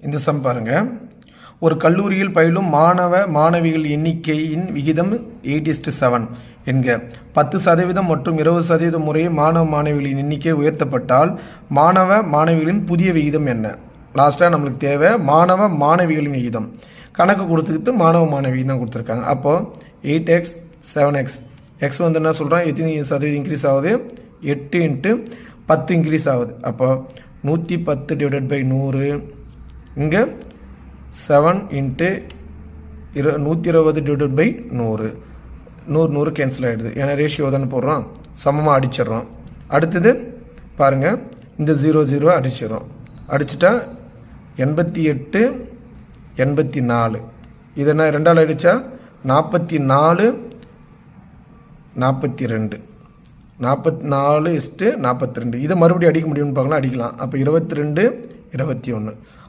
இந்த சம் பாருங்க. ஒரு கல்லூரியில் பயிலும் மாணவ மாணவிகள் எண்ணிக்கையின் விகிதம் 8:7 என்க. 10% மற்றும் 20% முறையே மாணவ மாணவிகளின் எண்ணிக்கை உயர்த்தப்பட்டால் மாணவ மாணவிகளின் புதிய விகிதம் என்ன? லாஸ்ட்டாக நம்மளுக்கு தேவை மாணவ மாணவிகளின் விகிதம். கணக்கு கொடுத்துக்கிட்டு மாணவ மாணவி தான் கொடுத்துருக்காங்க. அப்போது 8x 7x எக்ஸ் வந்து என்ன சொல்கிறோம், எத்தனை சதவீதம் இன்க்ரீஸ் ஆகுது? 8 × 10 இன்க்ரீஸ் ஆகுது. அப்போ 110/100. இங்கே 7 × 120/100. 100 கேன்சல் ஆகிடுது. ஏன்னா ரேஷியோ தானே போடுறோம், சமமாக அடிச்சிடுறோம். அடுத்தது பாருங்கள், இந்த 0 0 அடிச்சிடுறோம். அடிச்சுட்டா 88 84. இதென்ன 2ஆல் அடித்தா 44 42. 44:42. இதை மறுபடியும் அடிக்க முடியும்னு பார்க்கலாம். அடிக்கலாம். அப்போ 22 21.